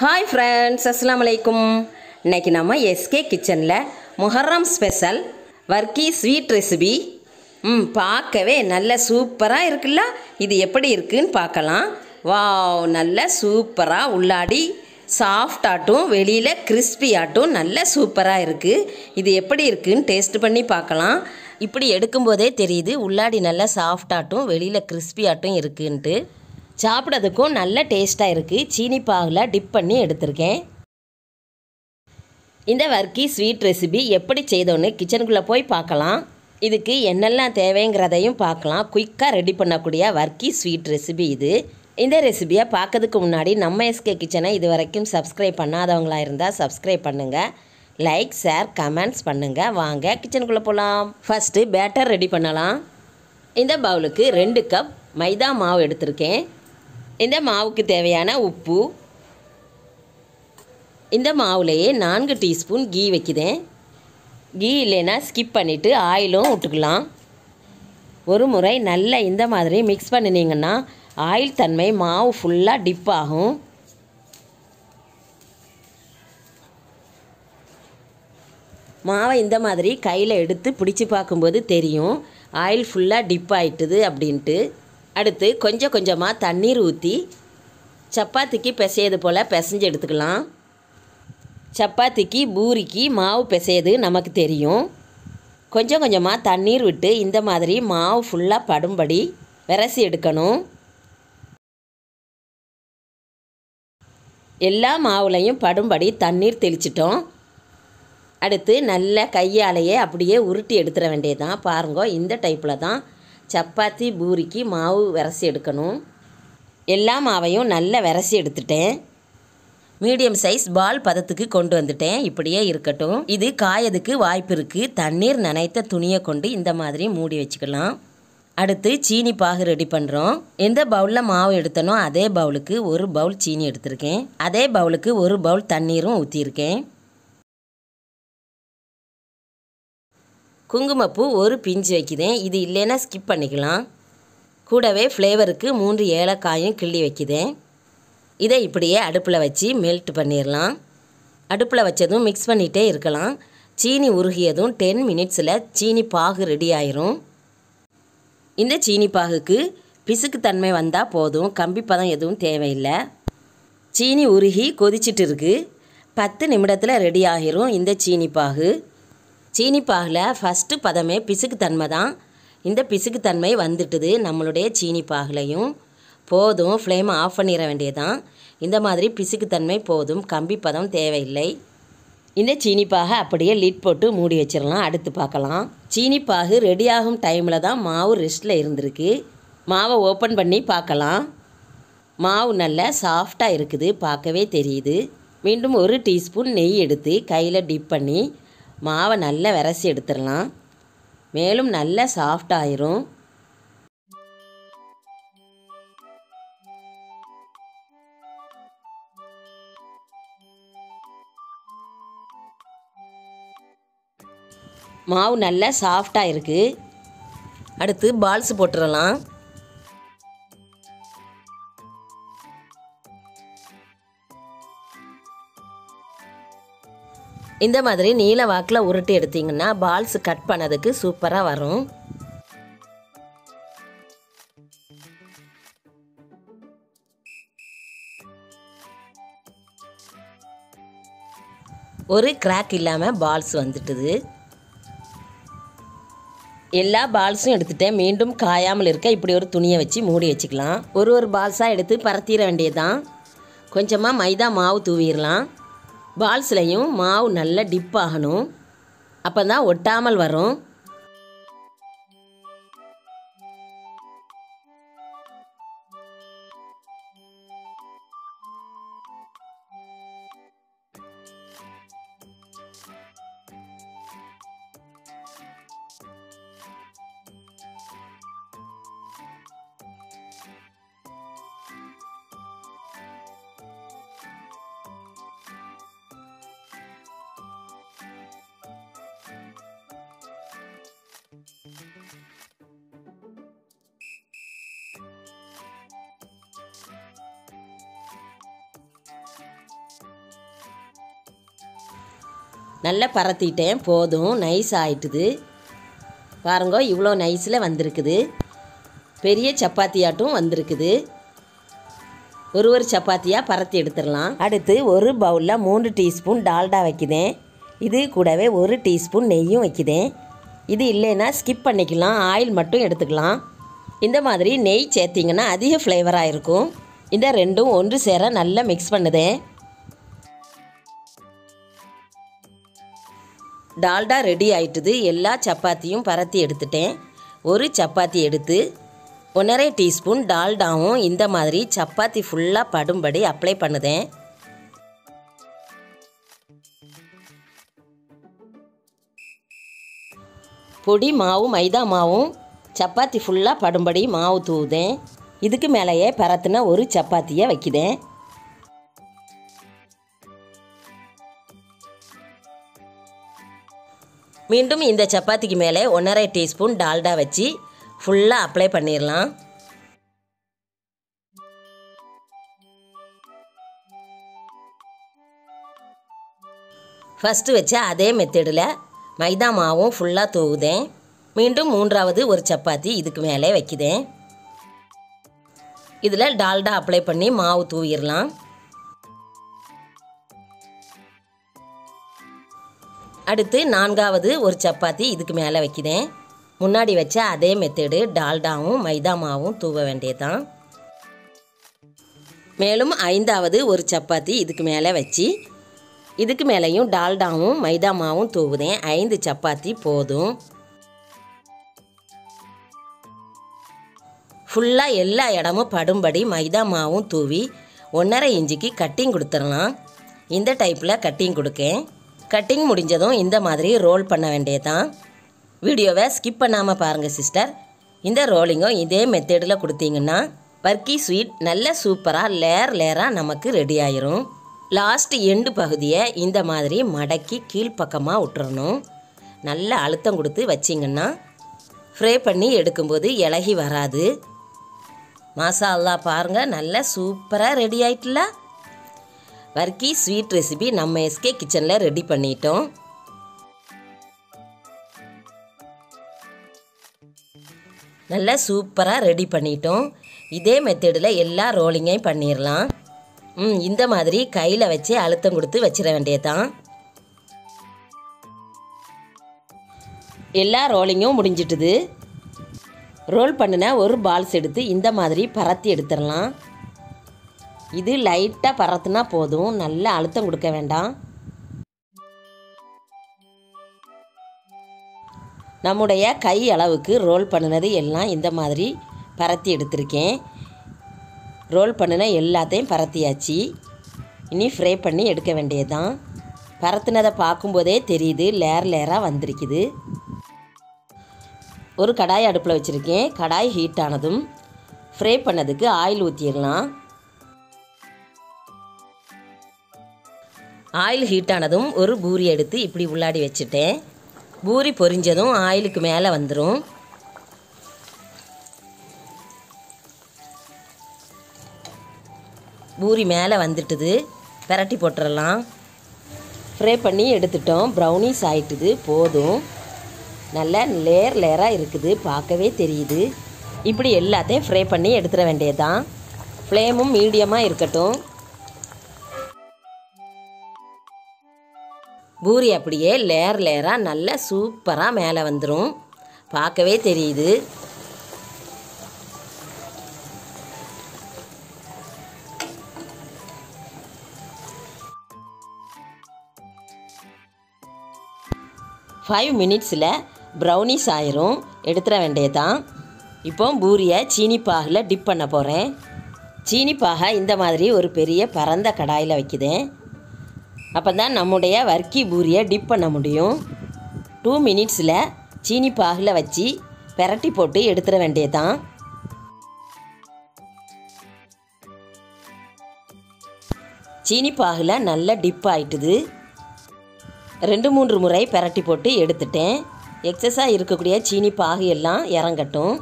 Hi friends, அஸ்ஸலாமு அலைக்கும். இன்றைக்கி நம்ம எஸ்கே கிச்சனில் முஹர்ரம் ஸ்பெஷல் வர்க்கி ஸ்வீட் ரெசிபி பார்க்கவே நல்ல சூப்பராக இருக்குல்ல. இது எப்படி இருக்குன்னு பார்க்கலாம். வாவ், நல்ல சூப்பராக உள்ளாடி சாஃப்டாட்டும் வெளியில் கிறிஸ்பியாட்டும் நல்ல சூப்பராக இருக்குது. இது எப்படி இருக்குன்னு டேஸ்ட் பண்ணி பார்க்கலாம். இப்படி எடுக்கும்போதே தெரியுது உள்ளாடி நல்ல சாஃப்டாட்டும் வெளியில் கிறிஸ்பியாட்டும் இருக்குன்ட்டு. சாப்பிட்றதுக்கும் நல்ல டேஸ்ட்டாக இருக்குது. சீனி பாகில் டிப் பண்ணி எடுத்திருக்கேன். இந்த வர்க்கி ஸ்வீட் ரெசிபி எப்படி செய்தோன்னு கிச்சனுக்குள்ளே போய் பார்க்கலாம். இதுக்கு என்னெல்லாம் தேவைங்கிறதையும் பார்க்கலாம். குயிக்காக ரெடி பண்ணக்கூடிய வர்க்கி ஸ்வீட் ரெசிபி இது. இந்த ரெசிபியை பார்க்கறதுக்கு முன்னாடி நம்ம எஸ்கே கிச்சனை இது வரைக்கும் சப்ஸ்கிரைப் பண்ணாதவங்களாக இருந்தால் சப்ஸ்கிரைப் பண்ணுங்கள். லைக், ஷேர், கமெண்ட்ஸ் பண்ணுங்கள். வாங்க கிச்சனுக்குள்ளே போகலாம். ஃபஸ்ட்டு பேட்டர் ரெடி பண்ணலாம். இந்த பவுலுக்கு 2 கப் மைதா மாவு எடுத்திருக்கேன். இந்த மாவுக்கு தேவையான உப்பு. இந்த மாவுலேயே 4 டீஸ்பூன் கீ வைக்கிறேன். கீ இல்லைன்னா ஸ்கிப் பண்ணிவிட்டு ஆயிலும் விட்டுக்கலாம். ஒரு முறை நல்லா இந்த மாதிரி மிக்ஸ் பண்ணினீங்கன்னா ஆயில் தன்மை மாவு ஃபுல்லாக டிப் ஆகும். மாவை இந்த மாதிரி கையில் எடுத்து பிடிச்சி பார்க்கும்போது தெரியும் ஆயில் ஃபுல்லாக டிப் ஆகிட்டுது அப்படின்ட்டு. அடுத்து கொஞ்சம் கொஞ்சமாக தண்ணீர் ஊற்றி சப்பாத்திக்கு பிசையது போல் பிசைஞ்சு எடுத்துக்கலாம். சப்பாத்திக்கு பூரிக்கு மாவு பிசையது நமக்கு தெரியும். கொஞ்சம் கொஞ்சமாக தண்ணீர் விட்டு இந்த மாதிரி மாவு ஃபுல்லாக படும்படி விரசி எடுக்கணும். எல்லா மாவுலையும் படும்படி தண்ணீர் தெளிச்சிட்டோம். அடுத்து நல்ல கையாலேயே அப்படியே உருட்டி எடுத்துட வேண்டியதுதான். பாருங்க, இந்த டைப்பில் தான் சப்பாத்தி பூரிக்கு மாவு விரசி எடுக்கணும். எல்லா மாவையும் நல்லா விரசி எடுத்துட்டேன். மீடியம் சைஸ் பால் பதத்துக்கு கொண்டு வந்துட்டேன். இப்படியே இருக்கட்டும். இது காயதுக்கு வாய்ப்பு இருக்குது. தண்ணீர் நனைத்த துணியை கொண்டு இந்த மாதிரி மூடி வச்சுக்கலாம். அடுத்து சீனி பாகு ரெடி பண்ணுறோம். எந்த பவுலில் மாவு எடுத்தனோ அதே பவுலுக்கு 1 பவுல் சீனி எடுத்திருக்கேன். அதே பவுலுக்கு 1 பவுல் தண்ணீரும் ஊற்றியிருக்கேன். குங்குமப்பூ 1 பிஞ்சு வைக்கிறேன். இது இல்லைன்னா ஸ்கிப் பண்ணிக்கலாம். கூடவே ஃப்ளேவருக்கு 3 ஏலக்காயும் கிள்ளி வைக்கிறேன். இதை இப்படியே அடுப்பில் வச்சு மெல்ட் பண்ணிடலாம். அடுப்பில் வச்சதும் மிக்ஸ் பண்ணிகிட்டே இருக்கலாம். சீனி உருகியதும் 10 மினிட்ஸில் சீனி பாகு ரெடி ஆயிரும். இந்த சீனி பாகுக்கு பிசுக்கு தன்மை வந்தால் போதும். கம்பி பதம் எதுவும் தேவையில்லை. சீனி உருகி கொதிச்சிட்டு இருக்குது. 10 நிமிடத்தில் ரெடி ஆகிரும் இந்த சீனி பாகு. சீனி பாகில் ஃபஸ்ட்டு பதமே பிசுக்கு தன்மை தான். இந்த பிசுக்கு தன்மை வந்துட்டுது நம்மளுடைய சீனி பாகுலையும். போதும், ஃப்ளேம் ஆஃப் பண்ணிட வேண்டியதான். இந்த மாதிரி பிசுக்கு தன்மை போதும், கம்பி பதம் தேவையில்லை. இந்த சீனி பாகை அப்படியே லிட் போட்டு மூடி வச்சிடலாம். அடுத்து பார்க்கலாம். சீனி பாகு ரெடி ஆகும் டைமில் தான் மாவு ரெஸ்ட்டில் இருந்திருக்கு. மாவை ஓப்பன் பண்ணி பார்க்கலாம். மாவு நல்லா சாஃப்டாக இருக்குது, பார்க்கவே தெரியுது. மீண்டும் 1 டீஸ்பூன் நெய் எடுத்து கையில் டிப் பண்ணி மாவை நல்லா விரசி எடுத்துடலாம். மேலும் நல்லா சாஃப்ட் ஆயிரும். மாவு நல்லா சாஃப்டாக இருக்குது. அடுத்து பால்ஸ் போட்டுடலாம். இந்த மாதிரி நீல வாக்கில் உருட்டி எடுத்திங்கன்னா பால்ஸ் கட் பண்ணதுக்கு சூப்பராக வரும். ஒரு கிராக் இல்லாமல் பால்ஸ் வந்துட்டுது. எல்லா பால்ஸும் எடுத்துகிட்டேன். மீண்டும் காயாமல் இருக்க இப்படி ஒரு துணியை வச்சு மூடி வச்சுக்கலாம். ஒரு பால்ஸாக எடுத்து பரத்திட வேண்டியதுதான். கொஞ்சமாக மைதா மாவு தூவிடலாம். பால்ஸ்லையும் மாவு நல்லா டிப் ஆகணும். அப்போ தான் ஒட்டாமல் வரும். நல்லா பரத்திட்டேன், போதும். நைஸ் ஆயிட்டுது பாருங்க, இவ்வளோ நைஸில் வந்திருக்குது. பெரிய சப்பாத்தியாட்டும் வந்திருக்குது. ஒரு சப்பாத்தியாக பரத்தி எடுத்துடலாம். அடுத்து ஒரு பவுலில் 3 டீஸ்பூன் டால்டா வைக்கிறேன். இது கூடவே 1 டீஸ்பூன் நெய்யும் வைக்கிறேன். இது இல்லைன்னா ஸ்கிப் பண்ணிக்கலாம், ஆயில் மட்டும் எடுத்துக்கலாம். இந்த மாதிரி நெய் சேர்த்திங்கன்னா அதிக ஃப்ளேவராக இருக்கும். இந்த ரெண்டும் ஒன்று சேர நல்லா மிக்ஸ் பண்ணுதேன். டால்டா ரெடி ஆயிட்டுது. எல்லா சப்பாத்தியும் பரத்தி எடுத்துட்டேன். ஒரு சப்பாத்தி எடுத்து 1.5 டீஸ்பூன் டால்டாவும் இந்த மாதிரி சப்பாத்தி ஃபுல்லாக படும்படி அப்ளை பண்ணுதேன். பொடி மாவும் மைதா மாவும் சப்பாத்தி ஃபுல்லாக படும்படி மாவு தூவுதேன். இதுக்கு மேலேயே பரத்துன ஒரு சப்பாத்தியை வைக்கிறேன். மீண்டும் இந்த சப்பாத்திக்கு மேலே 1.5 டீஸ்பூன் டால்டா வச்சு ஃபுல்லாக அப்ளை பண்ணிடலாம். ஃபஸ்ட்டு வச்ச அதே மெத்தடில் மைதா மாவும் ஃபுல்லாக தூவுதேன். மீண்டும் 3வது ஒரு சப்பாத்தி இதுக்கு மேலே வைக்கிறேன். இதில் டால்டா அப்ளை பண்ணி மாவு தூவிடலாம். அடுத்து 4வது ஒரு சப்பாத்தி இதுக்கு மேலே வைக்கிறேன். முன்னாடி வச்ச அதே மெத்தடு டால்டாவும் மைதா மாவும் தூவ வேண்டியதான். மேலும் 5வது ஒரு சப்பாத்தி இதுக்கு மேலே வச்சு இதுக்கு மேலேயும் டால்டாவும் மைதா மாவும் தூவுதேன். 5 சப்பாத்தி போதும். ஃபுல்லாக எல்லா இடமும் படும்படி மைதா மாவும் தூவி 1.5 இன்ச்சுக்கு கட்டிங் கொடுத்துடலாம். இந்த டைப்பில் கட்டிங் கொடுக்கேன். கட்டிங் முடிஞ்சதும் இந்த மாதிரி ரோல் பண்ண வேண்டியதான். வீடியோவை ஸ்கிப் பண்ணாமல் பாருங்கள் சிஸ்டர். இந்த ரோலிங்கும் இதே மெத்தடில் கொடுத்தீங்கன்னா வர்க்கி ஸ்வீட் நல்ல சூப்பராக லேயராக நமக்கு ரெடி ஆயிரும். லாஸ்ட் எண்டு பகுதியை இந்த மாதிரி மடக்கி கீழ்ப்பக்கமாக விட்டுறணும். நல்ல அழுத்தம் கொடுத்து வச்சிங்கன்னா ஃப்ரை பண்ணி எடுக்கும்போது இலகி வராது. மாஷா பாருங்கள், நல்ல சூப்பராக ரெடி ஆயிட்டுல. வர்க்கி ஸ்வீட் ரெசிபி நம்ம எஸ்கே கிச்சனில் ரெடி பண்ணிட்டோம். நல்லா சூப்பராக ரெடி பண்ணிட்டோம். இதே மெத்தடில் எல்லா ரோலிங்கையும் பண்ணிடலாம். இந்த மாதிரி கையில் வச்சு அழுத்தம் கொடுத்து வச்சிட வேண்டியதான். எல்லா ரோலிங்கும் முடிஞ்சிட்டுது. ரோல் பண்ணின ஒரு பால்ஸ் எடுத்து இந்த மாதிரி பரத்தி எடுத்துடலாம். இது லைட்டாக பரத்துனா போதும், நல்லா அழுத்தம் கொடுக்க வேண்டாம். நம்முடைய கை அளவுக்கு ரோல் பண்ணினது எல்லாம் இந்த மாதிரி பரத்தி எடுத்திருக்கேன். ரோல் பண்ணின எல்லாத்தையும் பரத்தியாச்சு. இனி ஃப்ரை பண்ணி எடுக்க வேண்டியதுதான். பரத்துனதை பார்க்கும்போதே தெரியுது, லேயராக வந்திருக்குது. ஒரு கடாய் அடுப்பில் வச்சுருக்கேன். கடாய் ஹீட் ஆனதும் ஃப்ரை பண்ணதுக்கு ஆயில் ஊற்றிடலாம். ஆயில் ஹீட் ஆனதும் ஒரு பூரி எடுத்து இப்படி உள்ளாடி வச்சுட்டேன். பூரி பொரிஞ்சதும் ஆயிலுக்கு மேலே வந்துடும். பூரி மேலே வந்துட்டுது. பிரட்டி போட்டுடலாம். ஃப்ரை பண்ணி எடுத்துட்டோம். ப்ரௌனிஸ் ஆகிட்டுது. போதும். நல்ல லேயராக இருக்குது, பார்க்கவே தெரியுது. இப்படி எல்லாத்தையும் ஃப்ரை பண்ணி எடுத்துட வேண்டியதுதான். ஃப்ளேமும் மீடியமாக இருக்கட்டும். பூரி அப்படியே லேயராக நல்ல சூப்பராக மேலே வந்துடும், பார்க்கவே தெரியுது. ஃபைவ் மினிட்ஸில் ப்ரௌனிஸ் ஆயிரும். எடுத்துட வேண்டியதான். இப்போ பூரியை சீனி பாகில் டிப் பண்ண போகிறேன். சீனி பாகை இந்த மாதிரி ஒரு பெரிய பரந்த கடாயில் வைக்குதேன். அப்போ தான் நம்முடைய வர்க்கி பூரியை டிப் பண்ண முடியும். 2 மினிட்ஸில் சீனி பாகில் வச்சு பெரட்டி போட்டு எடுத்துட வேண்டியதான். சீனி பாகில் நல்லா டிப் ஆயிட்டுது. 2-3 முறை பெரட்டி போட்டு எடுத்துட்டேன். எக்ஸஸாக இருக்கக்கூடிய சீனி பாகு எல்லாம் இறங்கட்டும்.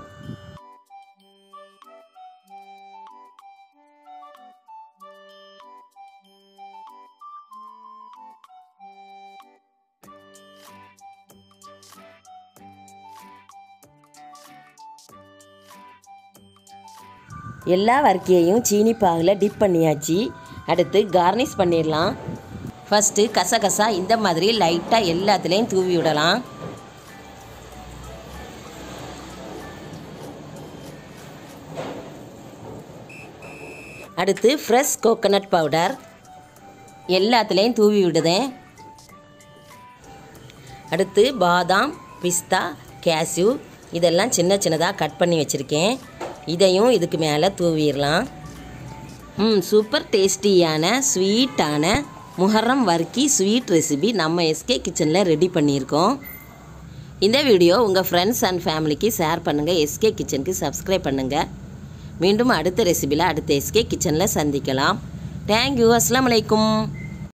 எல்லா வர்க்கியையும் சீனி பாகில் டிப் பண்ணியாச்சு. அடுத்து கார்னிஷ் பண்ணிடலாம். ஃபஸ்ட்டு கசகசா இந்த மாதிரி லைட்டாக எல்லாத்துலேயும் தூவி விடலாம். அடுத்து ஃப்ரெஷ் கோகோனட் பவுடர் எல்லாத்துலேயும் தூவி விடுதேன். அடுத்து பாதாம், பிஸ்தா, கேஷ்யூ இதெல்லாம் சின்ன சின்னதாக கட் பண்ணி வச்சுருக்கேன். இதையும் இதுக்கு மேலே தூவிடலாம். சூப்பர் டேஸ்டியான ஸ்வீட்டான முஹர்ரம் வர்க்கி ஸ்வீட் ரெசிபி நம்ம எஸ்கே கிச்சனில் ரெடி பண்ணியிருக்கோம். இந்த வீடியோ உங்கள் ஃப்ரெண்ட்ஸ் அண்ட் ஃபேமிலிக்கு ஷேர் பண்ணுங்கள். எஸ்கே கிச்சனுக்கு சப்ஸ்கிரைப் பண்ணுங்கள். மீண்டும் அடுத்த ரெசிபியில் அடுத்த எஸ்கே கிச்சனில் சந்திக்கலாம். தேங்க்யூ. அஸ்ஸலாமு அலைக்கும்.